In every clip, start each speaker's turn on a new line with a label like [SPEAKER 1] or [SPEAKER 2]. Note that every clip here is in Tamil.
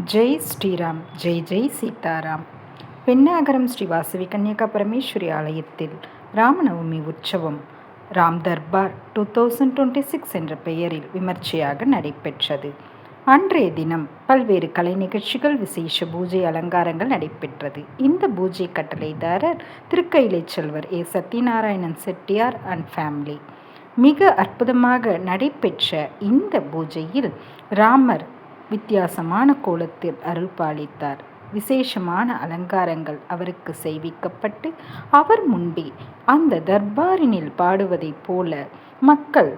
[SPEAKER 1] ஜெய் ஸ்ரீராம், ஜெய் ஜெய் சீதாராம். பெண்ணாகரம் ஸ்ரீ வாசவி கன்னிகா பரமேஸ்வரி ஆலயத்தில் ராமநவமி உற்சவம் ராம் தர்பார் 2026 என்ற பெயரில் விமர்சையாக நடைபெற்றது. அன்றைய தினம் பல்வேறு கலை நிகழ்ச்சிகள், விசேஷ பூஜை அலங்காரங்கள் நடைபெற்றது. இந்த பூஜை கட்டளைதாரர் திருக்கைலை செல்வர் ஏ சத்யநாராயணன் செட்டியார் அண்ட் ஃபேமிலி. மிக அற்புதமாக நடைபெற்ற இந்த பூஜையில் ராமர் வித்தியாசமான கோலத்தில் அருள் பாலித்தார். விசேஷமான அலங்காரங்கள் அவருக்கு செய்விக்கப்பட்டு அவர் முன்பே அந்த தர்பாரினில் பாடுவதைப் போல மக்கள்,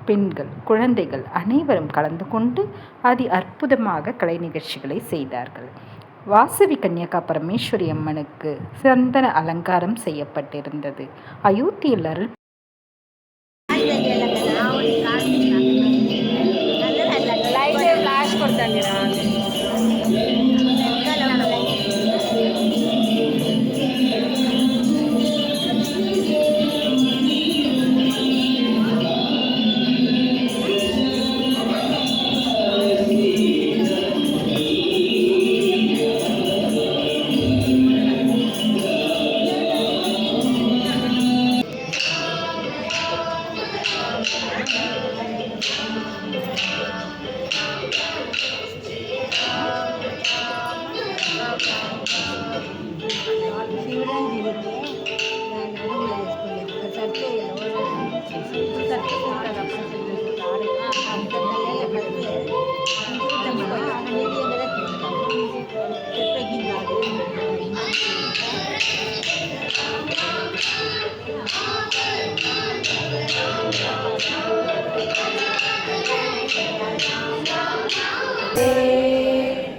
[SPEAKER 1] பெண்கள், குழந்தைகள் அனைவரும் கலந்து கொண்டு அதி அற்புதமாக கலை நிகழ்ச்சிகளை செய்தார்கள். வாசவி கன்னிகா பரமேஸ்வரி அம்மனுக்கு சந்தன அலங்காரம் செய்யப்பட்டிருந்தது. அயோத்தியில் அருள்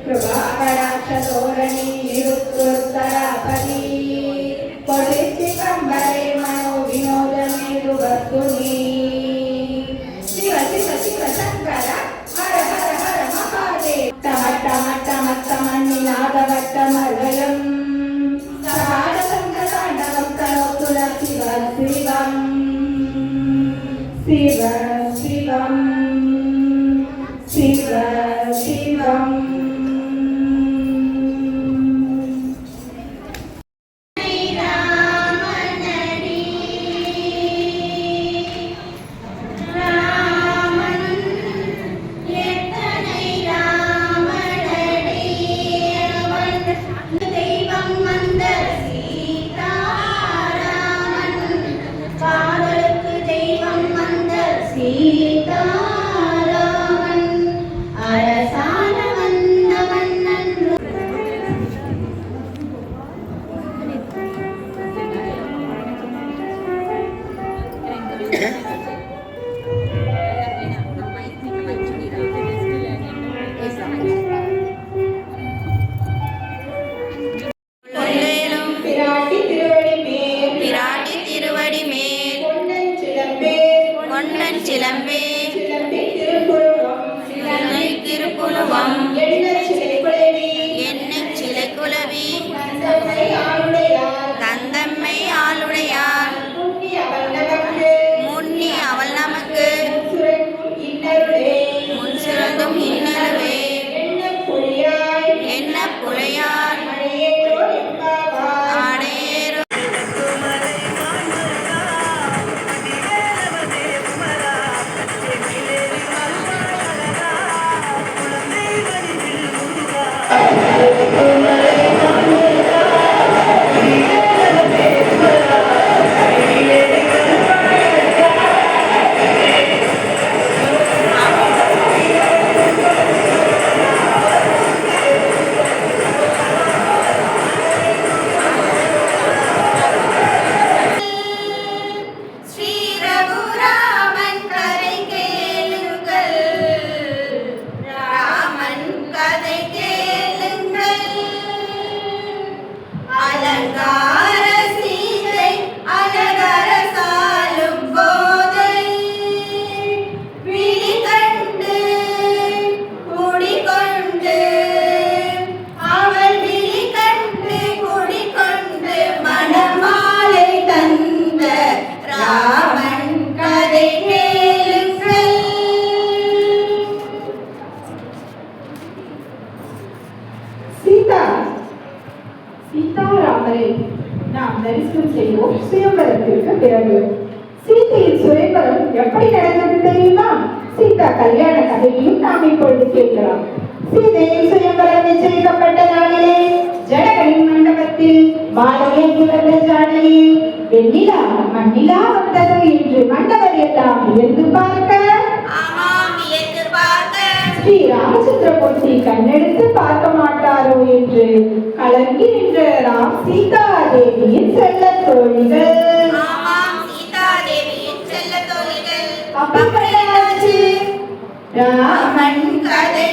[SPEAKER 2] कृपाकटाक्षधोरणी निरुत्तरापदी पठितिकम्बरे मनो विनोदमेरु वस्तुनि शिव शिव शिव शङ्कर हर हर हर महादेव टमट्टमट्टमट्टमन्निनादवट्टमर्वयम् सहारसङ्गताण्डवं करोतु न शिव शिवम् शिव शिवम् शिव शिवम्
[SPEAKER 3] சிலம்பே திருப்புருவம் எண்ணெய் சிலை குலவி தந்தம்மை ஆளுடையார் முன்னி அவள் நமக்கு முன் சுரந்தும் இன்னருவே என்ன புலையார் ஆடையேறோ கதை கேளுங்கள்.
[SPEAKER 4] சீதாராமரை நாம் தரிசனம் செய்வோம் சுயம்பரத்திற்கு பிறகு. சீதையின் சுயம்பரம் எப்படி நடந்தது தெரியுமா? சீதா கல்யாண கதையையும் நாம் இப்பொழுது கேட்கலாம். சீதையின் சுயம்பரம் நிச்சயிக்கப்பட்ட நாளிலே ஜனகனின் மண்டபத்தில் மாலையை பிறந்த ஜாடையில் வெண்ணிலா மண்ணிலா வந்தது என்று மண்டபர் எல்லாம் வியந்து பார்க்க,
[SPEAKER 3] ஆமாம் வியந்து பார்க்க,
[SPEAKER 4] ஸ்ரீ ராமச்சந்திரமூர்த்தி கண்ணெடுத்து பார்க்க மாட்டாரோ என்று கலங்கி நின்ற ராம் சீதா தேவியின் செல்ல தோழிகள்.
[SPEAKER 3] ஆமாம் சீதா தேவியின் செல்ல தோழிகள்.
[SPEAKER 4] அப்படி கிடையாது. ராமன்
[SPEAKER 3] கதை